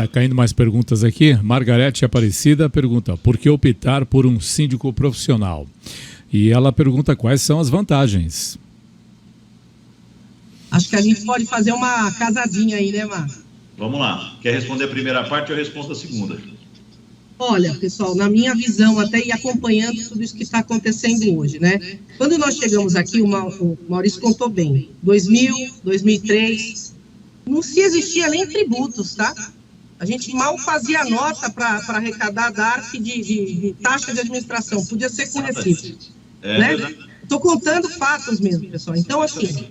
Tá caindo mais perguntas aqui. Margarete Aparecida pergunta: por que optar por um síndico profissional? E ela pergunta quais são as vantagens. Acho que a gente pode fazer uma casadinha aí, né, Mar? Vamos lá. Quer responder a primeira parte ou eu respondo a segunda? Olha, pessoal, na minha visão, até ir acompanhando tudo isso que está acontecendo hoje, né? Quando nós chegamos aqui, o Maurício contou bem, 2000, 2003, não se existia nem tributos, tá? A gente mal fazia nota para arrecadar DARF de taxa de administração, podia ser com recibo, né? Estou contando fatos mesmo, pessoal. Então, assim,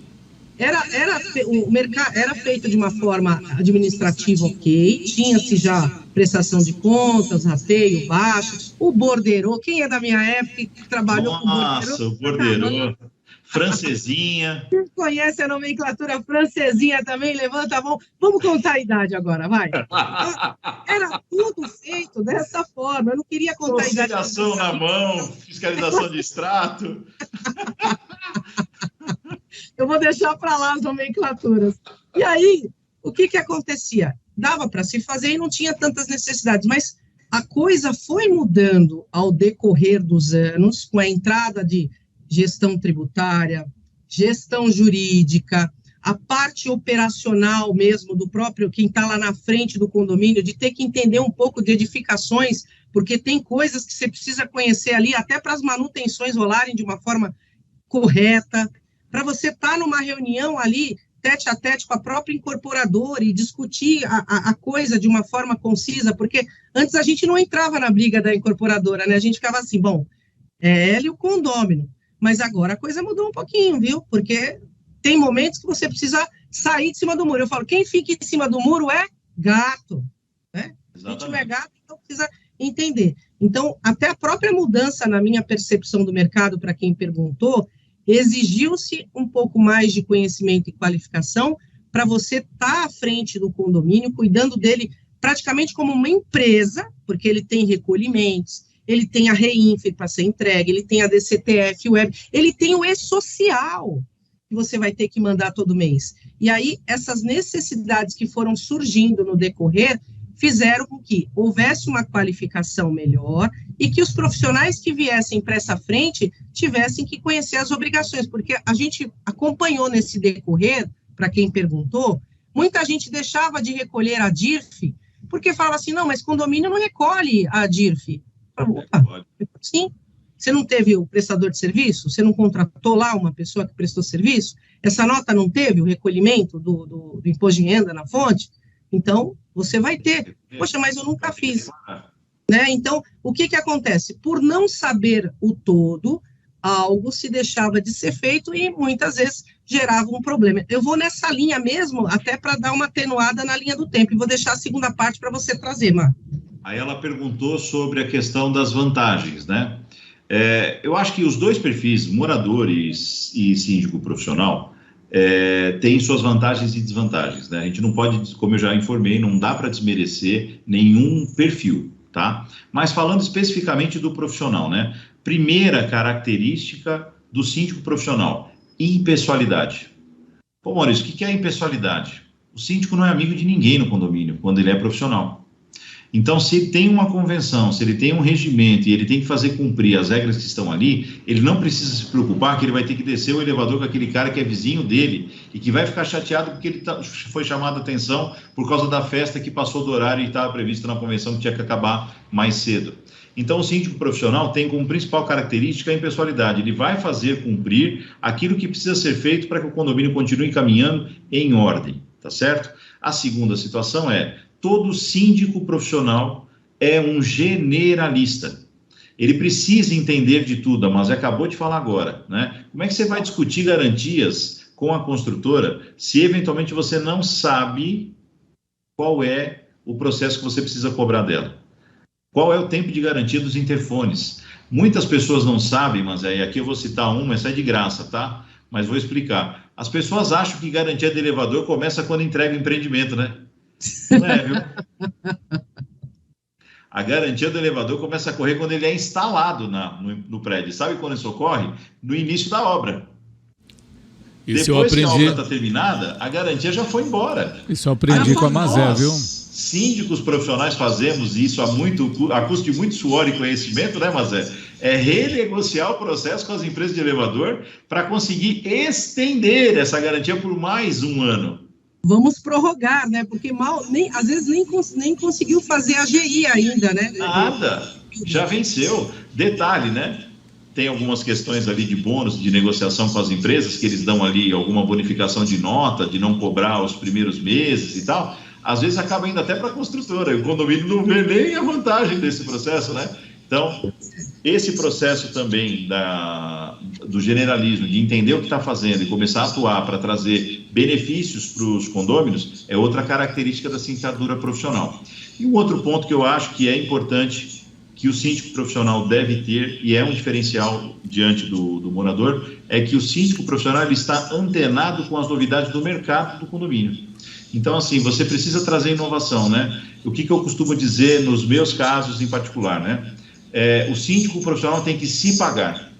o mercado era feito de uma forma administrativa, ok, tinha-se já prestação de contas, rateio, baixo, o borderô, quem é da minha época que trabalhou com borderô? Nossa, o borderô, francesinha. Quem conhece a nomenclatura francesinha também, levanta a mão. Vamos contar a idade agora, vai. Era tudo feito dessa forma, eu não queria contar a idade. Conciliação na mão, fiscalização de extrato. Eu vou deixar para lá as nomenclaturas. E aí, o que acontecia? Dava para se fazer e não tinha tantas necessidades, mas a coisa foi mudando ao decorrer dos anos, com a entrada de gestão tributária, gestão jurídica, a parte operacional mesmo do próprio, quem está lá na frente do condomínio, de ter que entender um pouco de edificações, porque tem coisas que você precisa conhecer ali, até para as manutenções rolarem de uma forma correta, para você estar numa reunião ali, tete a tete com a própria incorporadora e discutir a coisa de uma forma concisa, porque antes a gente não entrava na briga da incorporadora, né? A gente ficava assim, bom, é ela e o condômino, mas agora a coisa mudou um pouquinho, viu? Porque tem momentos que você precisa sair de cima do muro. Eu falo, quem fica em cima do muro é gato, né? A gente não é gato, então precisa entender. Então, até a própria mudança na minha percepção do mercado, para quem perguntou, exigiu-se um pouco mais de conhecimento e qualificação para você estar à frente do condomínio, cuidando dele praticamente como uma empresa, porque ele tem recolhimentos, ele tem a REINFE para ser entregue, ele tem a DCTF Web, ele tem o E-Social, que você vai ter que mandar todo mês. E aí, essas necessidades que foram surgindo no decorrer, fizeram com que houvesse uma qualificação melhor e que os profissionais que viessem para essa frente tivessem que conhecer as obrigações, porque a gente acompanhou nesse decorrer, para quem perguntou, muita gente deixava de recolher a DIRF, porque falava assim, não, mas condomínio não recolhe a DIRF. Opa, sim, você não teve o prestador de serviço? Você não contratou lá uma pessoa que prestou serviço? Essa nota não teve o recolhimento do imposto de renda na fonte? Então, você vai ter. Poxa, mas eu nunca fiz. Né? Então, o que acontece? Por não saber o todo, algo se deixava de ser feito e muitas vezes gerava um problema. Eu vou nessa linha mesmo, até para dar uma atenuada na linha do tempo, e vou deixar a segunda parte para você trazer, Mar. Aí ela perguntou sobre a questão das vantagens, né? Eu acho que os dois perfis, moradores e síndico profissional, tem suas vantagens e desvantagens, né? A gente não pode, como eu já informei, não dá para desmerecer nenhum perfil, tá? Mas falando especificamente do profissional, né? Primeira característica do síndico profissional, impessoalidade. Pô, Maurício, o que é impessoalidade? O síndico não é amigo de ninguém no condomínio, quando ele é profissional. Então, se ele tem uma convenção, se ele tem um regimento e ele tem que fazer cumprir as regras que estão ali, ele não precisa se preocupar que ele vai ter que descer o elevador com aquele cara que é vizinho dele e que vai ficar chateado porque ele foi chamado a atenção por causa da festa que passou do horário e estava previsto na convenção que tinha que acabar mais cedo. Então, o síndico profissional tem como principal característica a impessoalidade. Ele vai fazer cumprir aquilo que precisa ser feito para que o condomínio continue caminhando em ordem, tá certo? A segunda situação é: todo síndico profissional é um generalista. Ele precisa entender de tudo, mas acabou de falar agora, né? Como é que você vai discutir garantias com a construtora se eventualmente você não sabe qual é o processo que você precisa cobrar dela? Qual é o tempo de garantia dos interfones? Muitas pessoas não sabem, mas aqui eu vou citar uma, essa é de graça, tá? Mas vou explicar. As pessoas acham que garantia de elevador começa quando entrega o empreendimento, né? Não é, viu? A garantia do elevador começa a correr quando ele é instalado no prédio. Sabe quando isso ocorre? No início da obra. Isso depois eu aprendi... que a obra está terminada, a garantia já foi embora. Isso eu aprendi com a Mazé, viu? síndicos profissionais fazemos isso a custo de muito suor e conhecimento, né, mas é renegociar o processo com as empresas de elevador para conseguir estender essa garantia por mais um ano. Vamos prorrogar, né? Porque às vezes nem conseguiu fazer a GI ainda, né? Nada, já venceu. Detalhe, né? Tem algumas questões ali de bônus, de negociação com as empresas, que eles dão ali alguma bonificação de nota, de não cobrar os primeiros meses e tal. Às vezes acaba indo até para a construtora, o condomínio não vê nem a vantagem desse processo, né? Então, esse processo também do generalismo, de entender o que está fazendo e começar a atuar para trazer benefícios para os condôminos, é outra característica da sindicadura profissional. E um outro ponto que eu acho que é importante, que o síndico profissional deve ter, e é um diferencial diante do morador, é que o síndico profissional ele está antenado com as novidades do mercado do condomínio. Então, assim, você precisa trazer inovação, né? O que eu costumo dizer nos meus casos em particular, né? O síndico profissional tem que se pagar.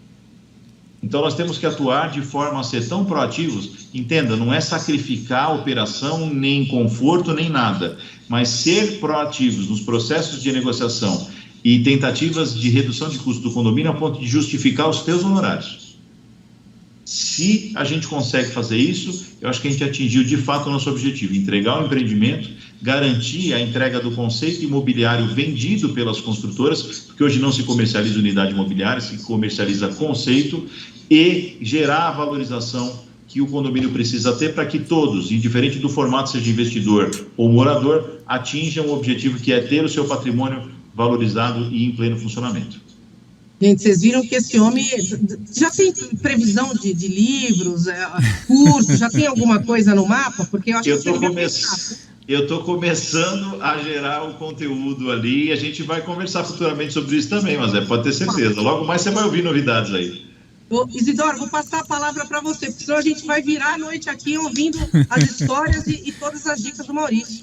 Então, nós temos que atuar de forma a ser tão proativos, entenda, não é sacrificar a operação, nem conforto, nem nada, mas ser proativos nos processos de negociação e tentativas de redução de custo do condomínio a ponto de justificar os teus honorários. Se a gente consegue fazer isso, eu acho que a gente atingiu de fato o nosso objetivo, entregar o empreendimento, garantir a entrega do conceito imobiliário vendido pelas construtoras, porque hoje não se comercializa unidade imobiliária, se comercializa conceito, e gerar a valorização que o condomínio precisa ter para que todos, indiferente do formato, seja investidor ou morador, atinjam o objetivo que é ter o seu patrimônio valorizado e em pleno funcionamento. Gente, vocês viram que esse homem já tem previsão de livros, curso, já tem alguma coisa no mapa? Porque eu acho eu estou começando a gerar o conteúdo ali e a gente vai conversar futuramente sobre isso também, mas pode ter certeza. Logo mais você vai ouvir novidades aí. Isidoro, vou passar a palavra para você, porque senão a gente vai virar a noite aqui ouvindo as histórias e todas as dicas do Maurício.